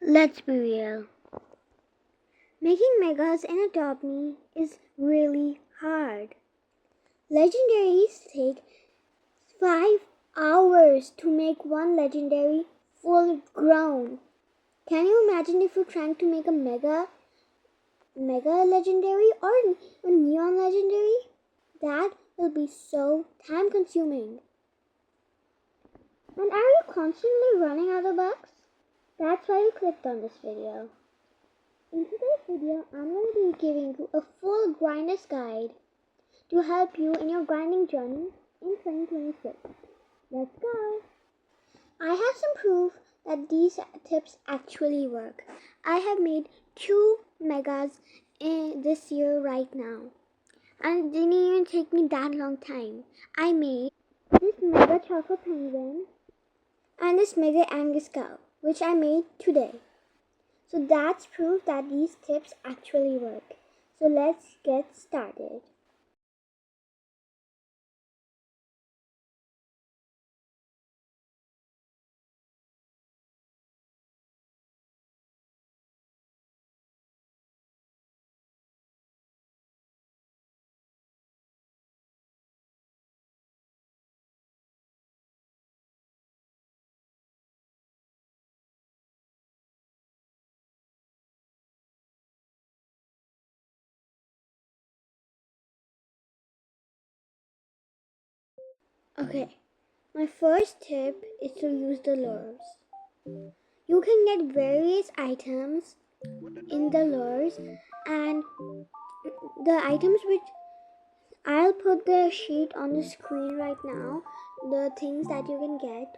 Let's be real. Making megas in Adopt Me is really hard. Legendaries take 5 hours to make one legendary full grown. Can you imagine if you're trying to make a mega legendary or a neon legendary? That will be so time consuming. And are you constantly running out of bucks? That's why you clicked on this video. In today's video, I'm going to be giving you a full grinder's guide to help you in your grinding journey in 2026. Let's go! I have some proof that these tips actually work. I have made 2 megas in this year right now. And it didn't even take me that long time. I made this mega chocolate penguin and this mega Angus cow, which I made today. So that's proof that these tips actually work. So let's get started. Okay, my first tip is to use the lures. You can get various items in the lures, and the items which I'll put the sheet on the screen right now, the things that you can get.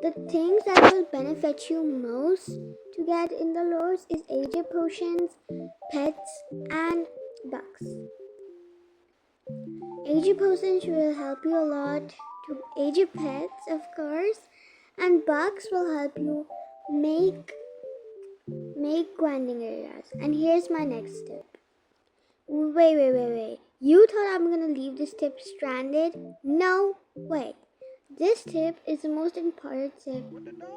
The things that will benefit you most to get in the lures is AJ potions, pets, and bucks. AJ potions will help you a lot to AJ pets, of course, and bucks will help you make grinding areas. And here's my next tip. Wait. You thought I'm gonna leave this tip stranded? No way. This tip is the most important tip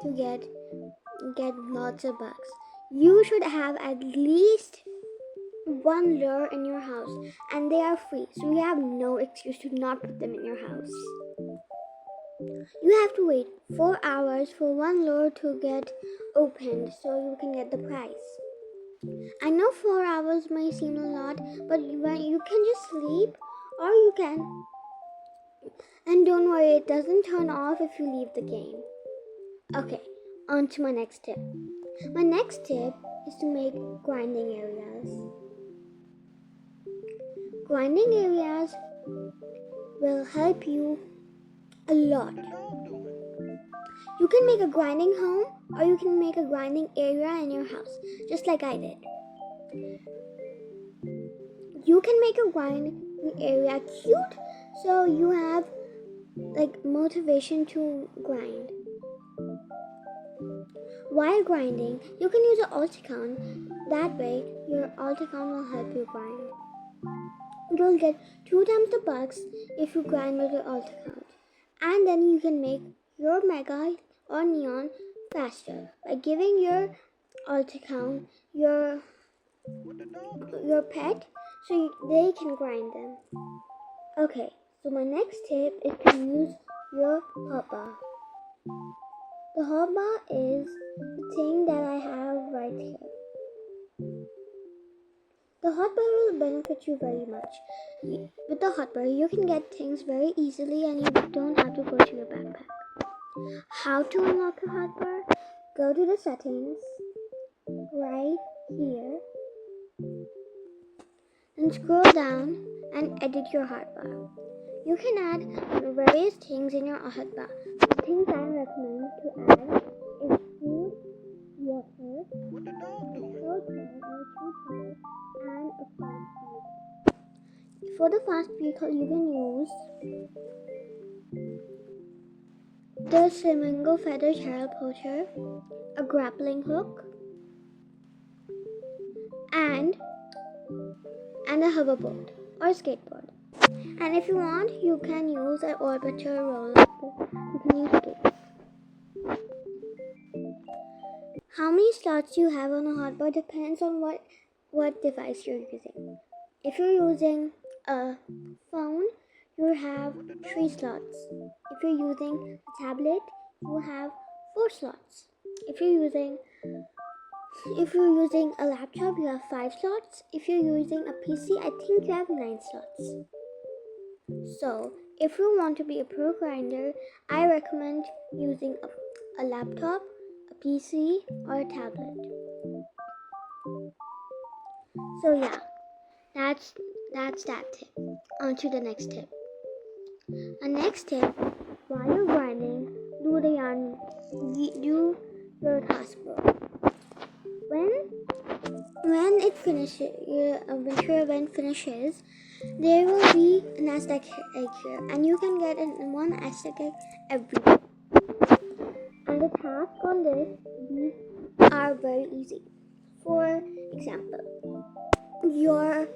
to get lots of bucks. You should have at least 1 lure in your house, and they are free, so you have no excuse to not put them in your house. You have to wait 4 hours for 1 lure to get opened so you can get the prize. I know 4 hours may seem a lot, but you can just sleep or you can. And don't worry, it doesn't turn off if you leave the game. Okay, on to my next tip. My next tip is to make grinding areas. Grinding areas will help you a lot. You can make a grinding home or you can make a grinding area in your house, just like I did. You can make a grinding area cute so you have motivation to grind. While grinding, you can use an alt account. That way, your alt account will help you grind. You'll get 2 times the bucks if you grind with your alt account. And then you can make your mega or neon faster by giving your alt account your pet so they can grind them. Okay, so my next tip is to use your hotbar. The hotbar is the thing that I have right here. The hotbar will benefit you very much. With the hotbar, you can get things very easily and you don't have to go to your backpack. How to unlock a hotbar? Go to the settings right here and scroll down and edit your hotbar. You can add various things in your hotbar. The things I recommend to add is food, water, and a fast vehicle. For the fast vehicle, you can use the Flamingo Feather Teleporter, a grappling hook, and a hoverboard or skateboard. And if you want, you can use an orbiter roller. You can use it. How many slots you have on a hotbar depends on what device you're using. If you're using a phone, you have 3 slots. If you're using a tablet, you have 4 slots. If you're using a laptop, you have 5 slots. If you're using a PC, I think you have 9 slots. So, if you want to be a pro grinder, I recommend using a laptop, a PC, or a tablet. So yeah, that's that tip. On to the next tip. The next tip, while you're grinding, do your taskbar. When it finishes, your winter event finishes, there will be an Aztec egg here, and you can get one Aztec egg every day. And the tasks on these are very easy. For example, you're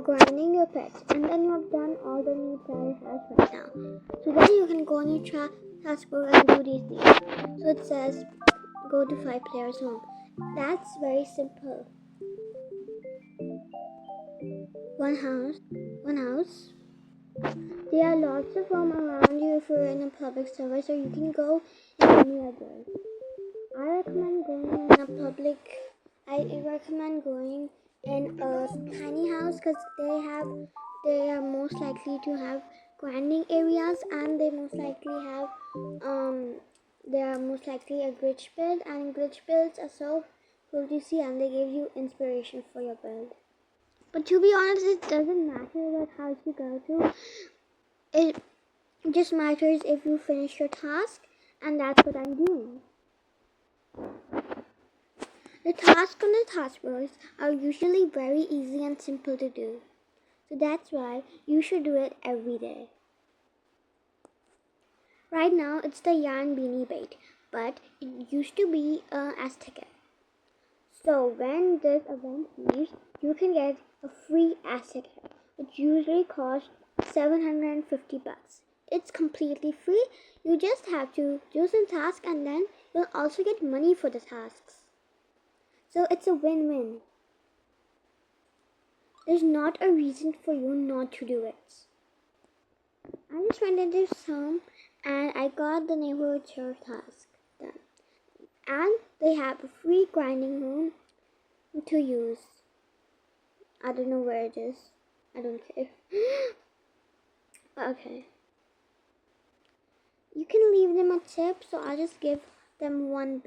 grinding your pets, and then you have done all the needs that it has right now. So then you can go on your taskbar and do these things. So it says go to 5 players home. That's very simple. One house. There are lots of room around you if you're in a public server, so you can go in any other. I recommend going in a tiny house because they are most likely to have grinding areas, and they are most likely a glitch build, and glitch builds are so cool to see, and they give you inspiration for your build. But to be honest, it doesn't matter what house you go to. It just matters if you finish your task, and that's what I'm doing. The tasks on the taskbars are usually very easy and simple to do. So that's why you should do it every day. Right now it's the yarn beanie bait, but it used to be Aztec. So when this event finishes, you can get a free Aztec, which usually costs $750. It's completely free. You just have to do some tasks, and then you'll also get money for the tasks. So it's a win-win. There's not a reason for you not to do it. I just went into some and I got the neighborhood sheriff task done. And they have a free grinding room to use. I don't know where it is. I don't care. Okay. You can leave them a tip, so I'll just give them $1.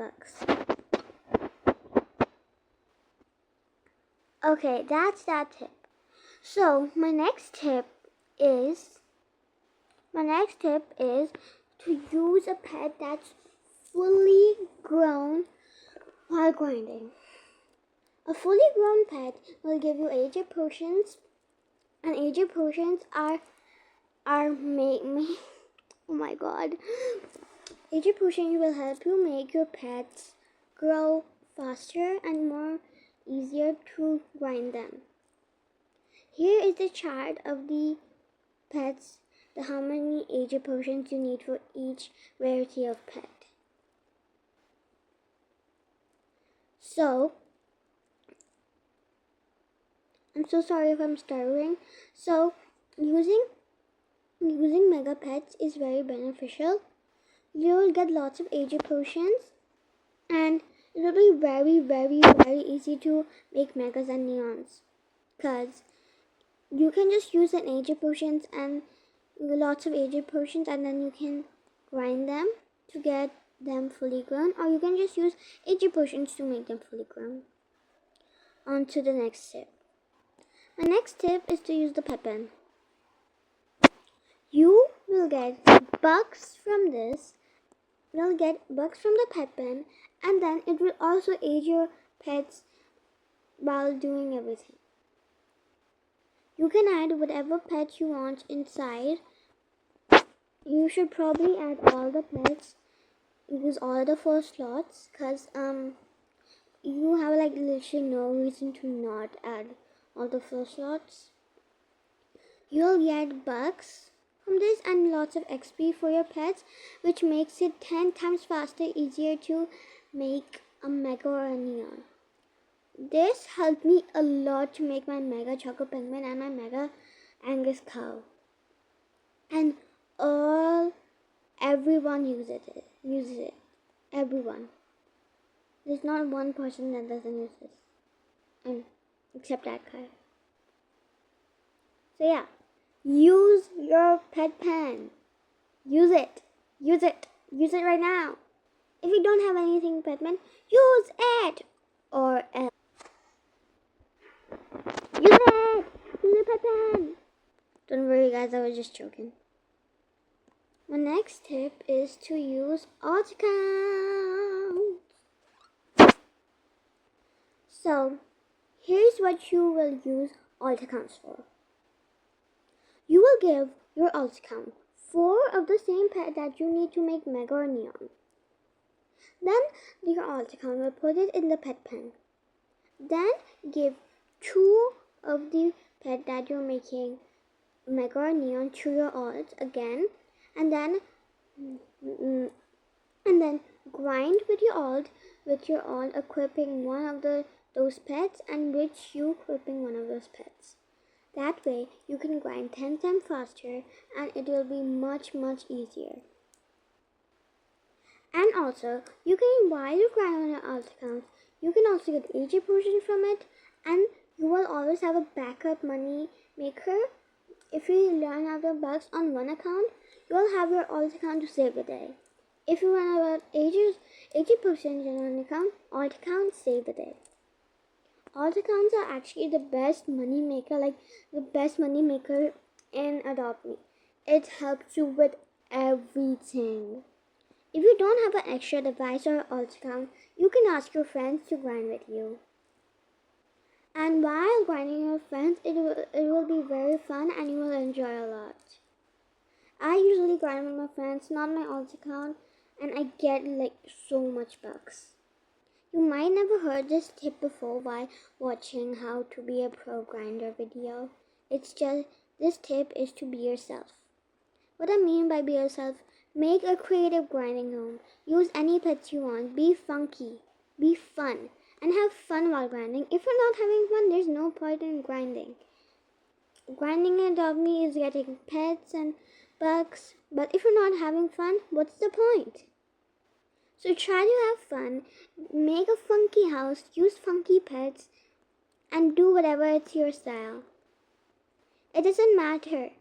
Okay, that's that tip. So my next tip is to use a pet that's fully grown while grinding. A fully grown pet will give you AJ potions, and AJ potions are oh my god. AJ potions will help you make your pets grow faster and more easier to grind them. Here is the chart of the pets, how many AJ potions you need for each rarity of pet. So, I'm so sorry if I'm stuttering. So, using mega pets is very beneficial. You will get lots of AJ potions, and it will be very, very, very easy to make megas and neons, because you can just use an AJ potions and lots of AJ potions, and then you can grind them to get them fully grown, or you can just use AJ potions to make them fully grown. On to the next tip. My next tip is to use the pet pen. You will get bucks from this. You'll get bucks from the pet pen, and then it will also aid your pets while doing everything. You can add whatever pet you want inside. You should probably add all the pets. Use all the 4 slots, because you have like literally no reason to not add all the 4 slots. You'll get bucks from this and lots of XP for your pets, which makes it 10 times faster, easier to make a mega or a neon. This helped me a lot to make my mega choco penguin and my mega Angus cow. And everyone uses it. Everyone. There's not one person that doesn't use this. Except that guy. So yeah. Use your pet pen. Use it. Use it. Use it right now. If you don't have anything pet pen, use it. Or else. Use it. Use your pet pen. Don't worry guys, I was just joking. My next tip is to use alt accounts. So, here's what you will use alt accounts for. You will give your alt account 4 of the same pet that you need to make mega or neon. Then your alt account will put it in the pet pen. Then give 2 of the pet that you're making mega or neon to your alt again, and then grind with your alt equipping one of those pets and with you equipping one of those pets. That way you can grind 10 times faster and it will be much easier. And also while you grind on your alt accounts, you can also get AJ potions from it, and you will always have a backup money maker. If you learn out the bugs on one account, you will have your alt account to save the day. If you run out of AJ potions on one account, alt account save the day. Alt accounts are actually the best money maker, in Adopt Me. It helps you with everything. If you don't have an extra device or alt account, you can ask your friends to grind with you. And while grinding your friends, it will be very fun and you will enjoy a lot. I usually grind with my friends, not my alt account, and I get so much bucks. You might never heard this tip before while watching how to be a pro grinder video. It's just, this tip is to be yourself. What I mean by be yourself, make a creative grinding home. Use any pets you want. Be funky. Be fun. And have fun while grinding. If you're not having fun, there's no point in grinding. Grinding in Adopt Me is getting pets and bucks. But if you're not having fun, what's the point? So try to have fun, make a funky house, use funky pets, and do whatever it's your style. It doesn't matter.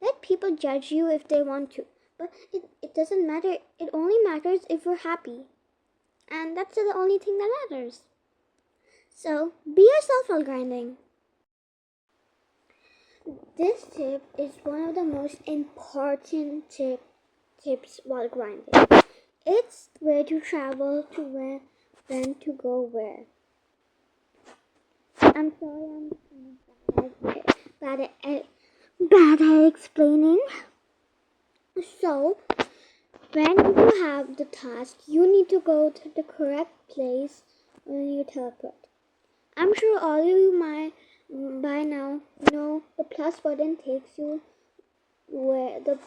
Let people judge you if they want to, but it doesn't matter. It only matters if you're happy. And that's the only thing that matters. So be yourself while grinding. This tip is one of the most important tips while grinding. It's where to travel to where, when to go where. I'm sorry, I'm bad at explaining. So, when you have the task, you need to go to the correct place when you teleport. I'm sure all of you might by now know the plus button takes you where the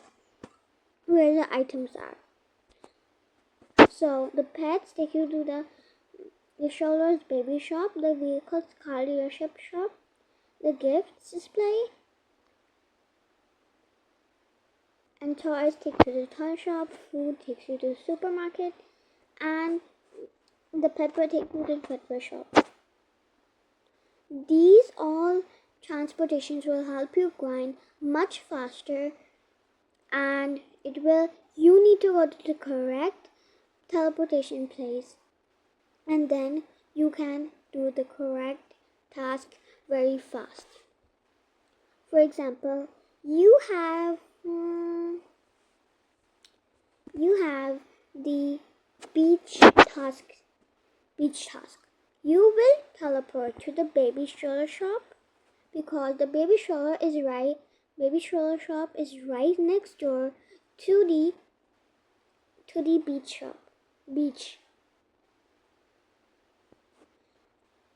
items are. So the pets take you to the strollers baby shop, the vehicles car dealership shop, the gifts display, and toys take you to the toy shop, food takes you to the supermarket, and the Pepper take you to the Pepper shop. These all transportations will help you grind much faster, and you need to go to the correct teleportation place, and then you can do the correct task very fast. For example, you have the beach task. You will teleport to the baby stroller shop because the baby stroller shop is right next door to the beach.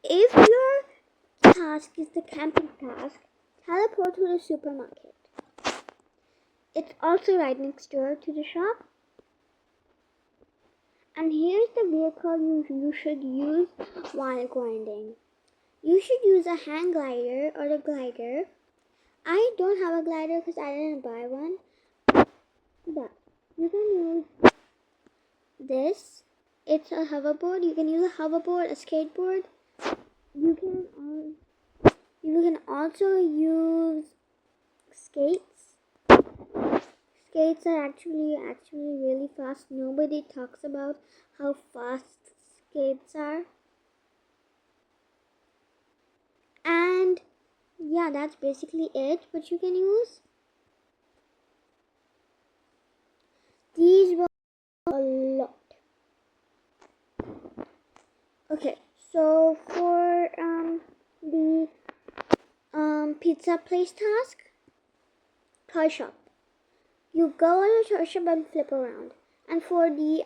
If your task is the camping task, teleport to the supermarket. It's also right next door to the shop. And here's the vehicle you should use while grinding. You should use a hang glider or a glider. I don't have a glider because I didn't buy one. But you can use this. It's a hoverboard. You can use a hoverboard, a skateboard. You can also use skates. Skates are actually really fast. Nobody talks about how fast skates are. And yeah, that's basically it. But you can use these were a lot. Okay, so for the pizza place task, toy shop. You go to the toy shop and flip around. And for the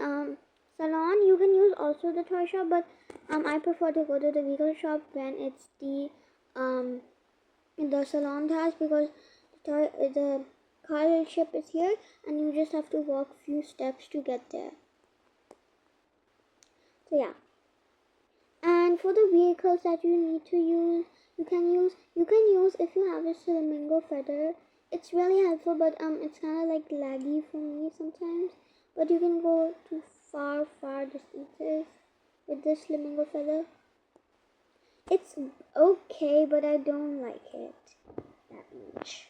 salon, you can use also the toy shop, but I prefer to go to the vehicle shop when it's the salon task, because the car ship is here and you just have to walk few steps to get there. So yeah. And for the vehicles that you need to use, you can use if you have a flamingo feather. It's really helpful, but it's kind of like laggy for me sometimes. But you can go to far distances with this flamingo feather. It's okay, but I don't like it that much.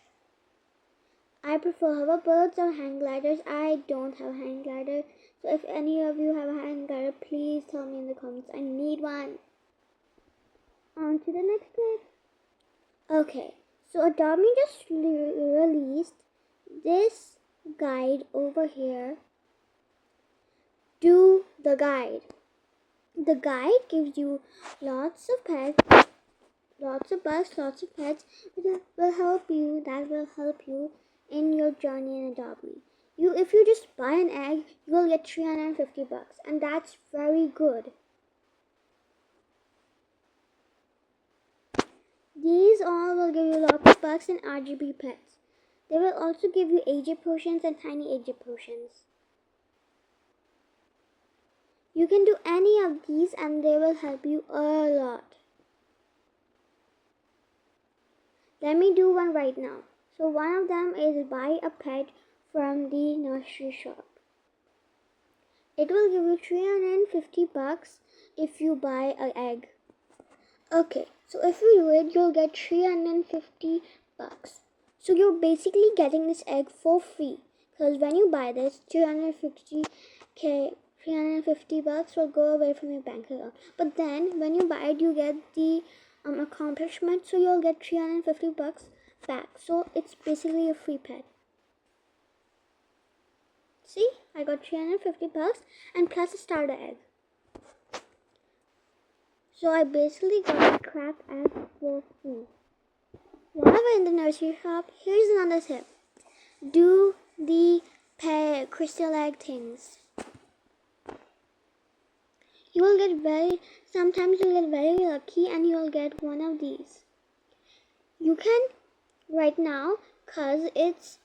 I prefer hoverboards or hang gliders. I don't have a hang glider. So if any of you have a hang glider, please tell me in the comments. I need one. On to the next clip. Okay, so Adobe just released this guide over here. Do the guide. The guide gives you lots of pets, lots of bugs, lots of pets. That will help you in your journey in Adobe. If you just buy an egg, you will get 350 bucks, and that's very good. These all will give you lots of bucks and RGB pets. They will also give you AJ potions and tiny AJ potions. You can do any of these and they will help you a lot. Let me do one right now. So one of them is buy a pet from the nursery shop. It will give you 350 bucks if you buy an egg. Okay, so if you do it, you'll get 350 bucks. So you're basically getting this egg for free, because when you buy this, 350 bucks will go away from your bank account. But then when you buy it, you get the accomplishment, so you'll get 350 bucks back. So it's basically a free pet. See, I got 350 bucks and plus a starter egg. So I basically got a crap egg for free. While we're in the nursery shop, here's another tip. Do the crystal egg things. Sometimes you'll get very lucky and you'll get one of these. You can, right now, cause it's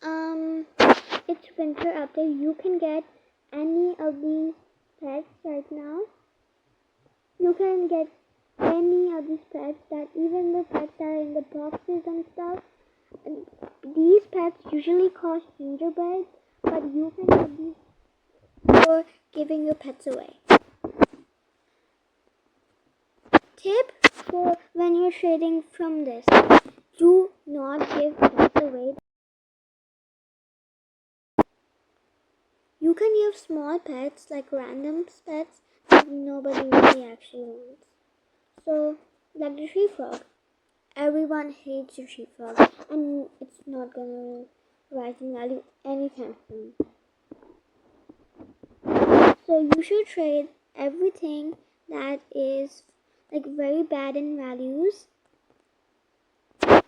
winter update, you can get any of these pets right now. You can get any of these pets, that even the pets that are in the boxes and stuff. And these pets usually cost gingerbread, but you can get these for giving your pets away. Tip for when you're trading from this: do not give pets away. You can give small pets, like random pets, that nobody really actually wants. So, like the tree frog. Everyone hates the tree frog, and it's not gonna rise in value anytime soon. So you should trade everything that is like very bad in values, or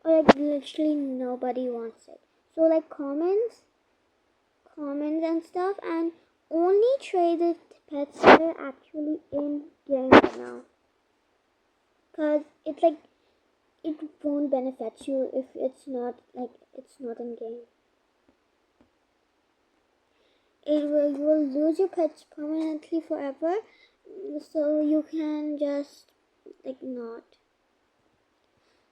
like literally nobody wants it. So like commons and stuff, and only trade the pets that are actually in game right now. Cause it's like it won't benefit you if it's not in game. You will lose your pets permanently forever, so you can just like not.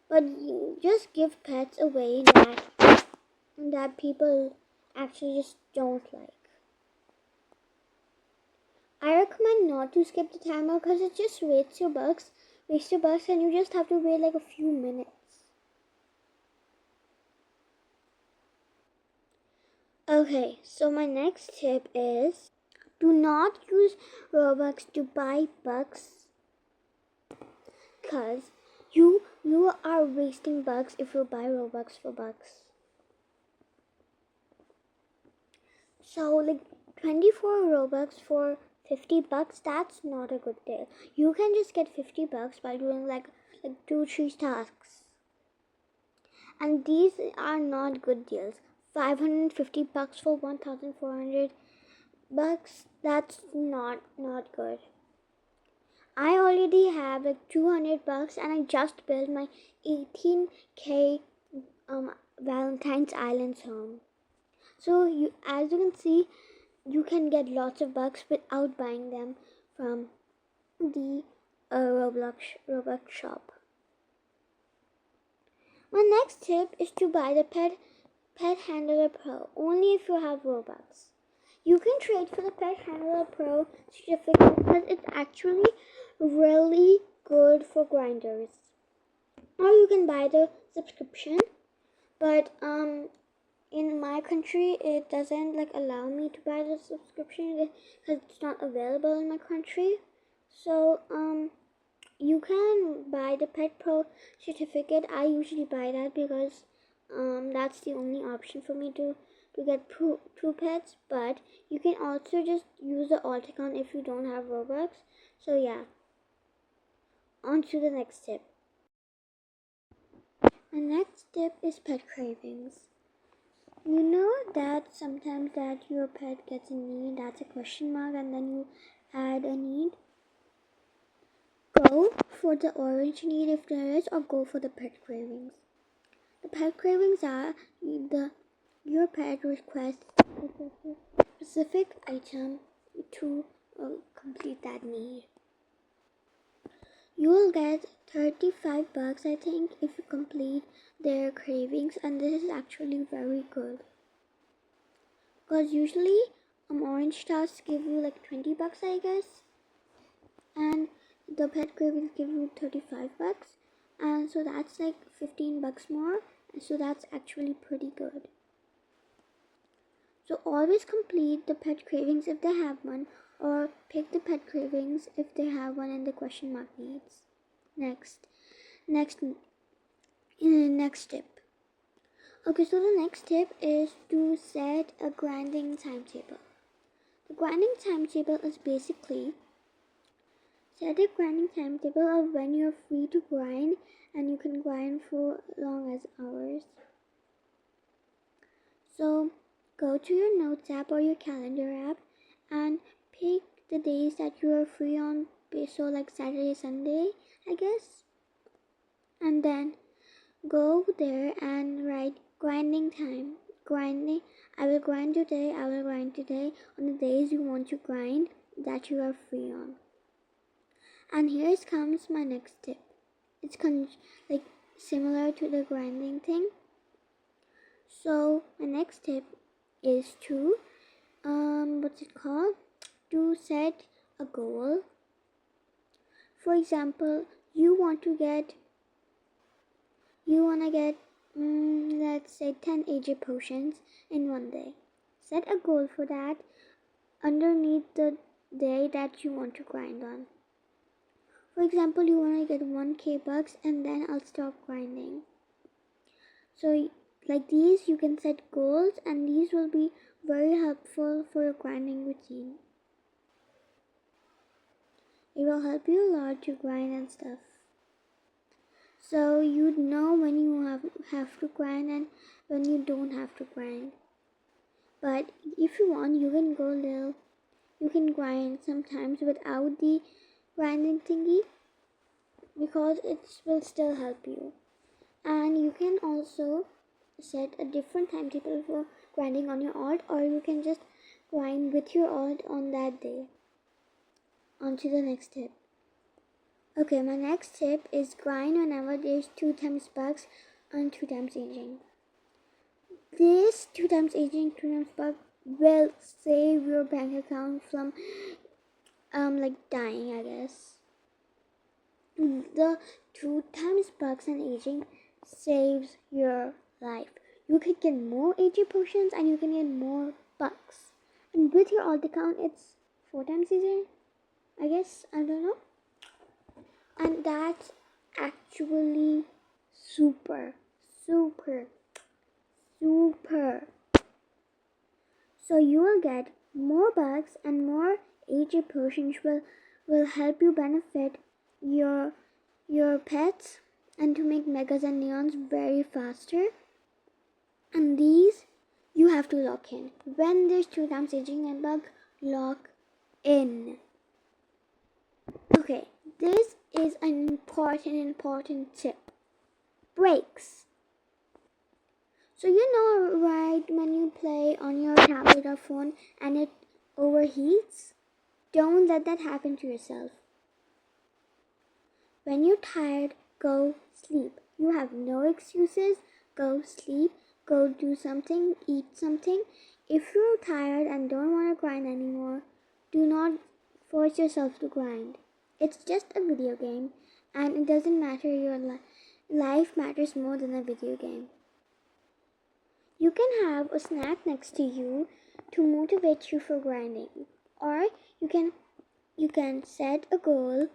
But you just give pets away that people actually just don't like. I recommend not to skip the timer because it just wastes your bucks, and you just have to wait like a few minutes. Okay, so my next tip is do not use Robux to buy bucks because you are wasting bucks if you buy Robux for bucks. So like 24 Robux for 50 bucks, that's not a good deal. You can just get 50 bucks by doing like 2-3 tasks. And these are not good deals. 550 bucks for 1400 bucks, that's not good. I already have like 200 bucks and I just built my 18k Valentine's Islands home. So as you can see, you can get lots of bucks without buying them from the Roblox shop. My next tip is to buy the Pet Handler Pro only if you have Robux. You can trade for the Pet Handler Pro certificate because it's actually really good for grinders. Or you can buy the subscription, but in my country it doesn't allow me to buy the subscription because it's not available in my country. So you can buy the Pet Pro certificate. I usually buy that because that's the only option for me to get two pets. But you can also just use the alt account if you don't have Robux. So yeah, on to the next tip. My next tip is pet cravings. You know that sometimes that your pet gets a need, that's a question mark, and then you add a need. Go for the orange need if there is, or go for the pet cravings. The pet cravings are your pet requests a specific item to complete that need. You will get 35 bucks, I think, if you complete their cravings, and this is actually very good. Because usually orange tasks give you like 20 bucks, I guess, and the pet cravings give you 35 bucks, and so that's like 15 bucks more, and so that's actually pretty good. So always complete the pet cravings if they have one, or pick the pet cravings if they have one in the question mark needs. Next tip. Okay, so the next tip is to set a grinding timetable. The grinding timetable is basically set a grinding timetable of when you're free to grind, and you can grind for long as hours. So go to your notes app or your calendar app and pick the days that you are free on, so like Saturday, Sunday, I guess. And then go there and write grinding time. I will grind today on the days you want to grind that you are free on. And here comes my next tip. It's similar to the grinding thing. So my next tip is to to set a goal. For example, you want to get let's say 10 AJ potions in one day. Set a goal for that underneath the day that you want to grind on. For example, you want to get 1k bucks and then I'll stop grinding. So like these, you can set goals, and these will be very helpful for your grinding routine. It will help you a lot to grind and stuff. So you'd know when you have to grind and when you don't have to grind. But if you want, you can grind sometimes without the grinding thingy, because it will still help you. And you can also set a different timetable for grinding on your alt, or you can just grind with your alt on that day. On to the next tip. Okay, my next tip is grind whenever there's 2 times bugs and 2 times aging. This 2 times aging, 2 times bug will save your bank account from dying, I guess. The 2 times bugs and aging saves your life. You could get more AG potions and you can get more bugs. And with your alt account, it's 4 times easier, I guess. I don't know. And that's actually super. So you will get more bugs and more AG potions will help you benefit your pets and to make megas and neons very faster. And these you have to lock in. When there's 2 times aging and bug, lock in. Okay, this is an important tip. Brakes. So you know, right, when you play on your tablet or phone and it overheats, don't let that happen to yourself. When you're tired, go sleep. You have no excuses. Go sleep. Go do something. Eat something. If you're tired and don't want to grind anymore, do not force yourself to grind. It's just a video game, and it doesn't matter. Your life matters more than a video game. You can have a snack next to you to motivate you for grinding, or you can set a goal,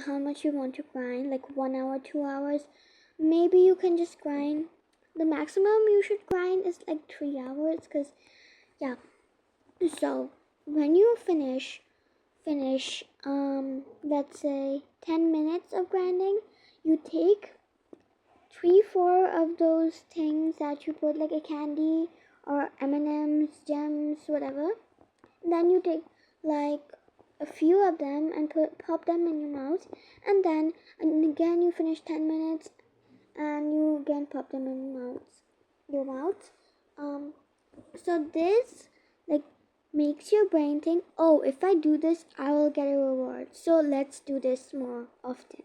how much you want to grind, like 1 hour, 2 hours. Maybe you can just grind. The maximum you should grind is like 3 hours, because yeah. So when you finish let's say 10 minutes of grinding, you take 3-4 of those things that you put, like a candy or M&Ms, gems, whatever. Then you take like a few of them and pop them in your mouth, and again you finish 10 minutes and you again pop them in your mouth. So this makes your brain think, oh, if I do this, I will get a reward. So let's do this more often.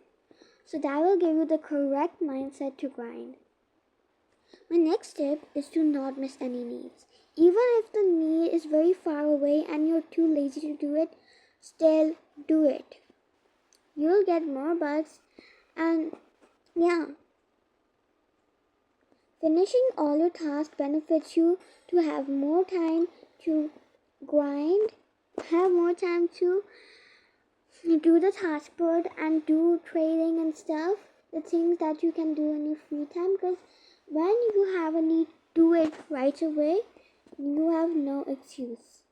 So that will give you the correct mindset to grind. My next tip is to not miss any needs. Even if the need is very far away and you're too lazy to do it, still do it. You'll get more bugs, and yeah. Finishing all your tasks benefits you to have more time to grind, have more time to do the task board and do trading and stuff, the things that you can do in your free time, because when you have a need, do it right away. You have no excuse.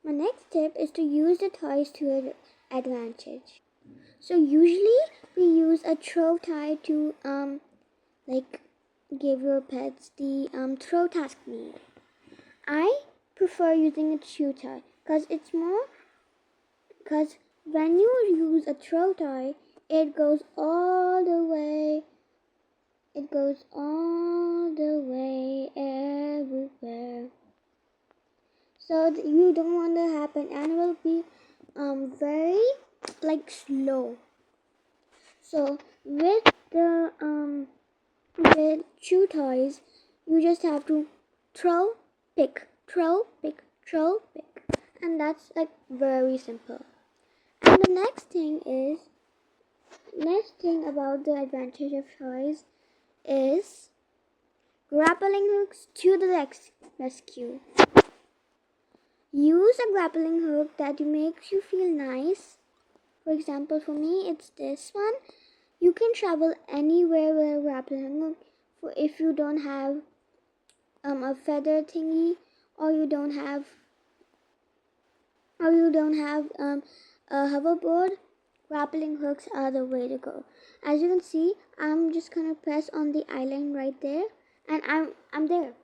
My next tip is to use the toys to your advantage. So usually we use a throw tie to give your pets the throw task need. I prefer using a chew tie because when you use a throw tie, it goes all the way everywhere. So you don't want that to happen, and it will be very slow. So with chew toys, you just have to throw, pick, and that's very simple. And the next thing about the advantage of toys is grappling hooks to the rescue. Use a grappling hook that makes you feel nice. For example, for me, it's this one. You can travel anywhere with a grappling hook. If you don't have a feather thingy, or you don't have a hoverboard, grappling hooks are the way to go. As you can see, I'm just gonna press on the island right there, and I'm there.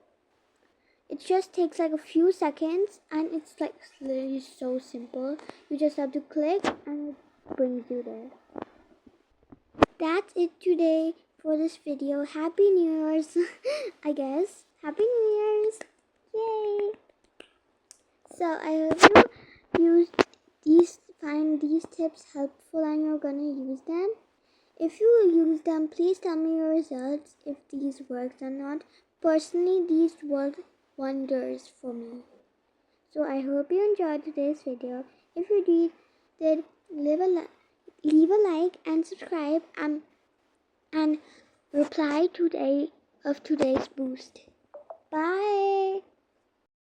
It just takes a few seconds, and it's literally so simple. You just have to click and it brings you there. That's it today for this video. Happy New Year's, I guess. Happy New Year's. Yay. So I hope you find these tips helpful and you're gonna use them. If you use them, please tell me your results if these worked or not. Personally, these worked wonders for me. So I hope you enjoyed today's video. If you did leave a like and subscribe and reply today of today's boost. Bye.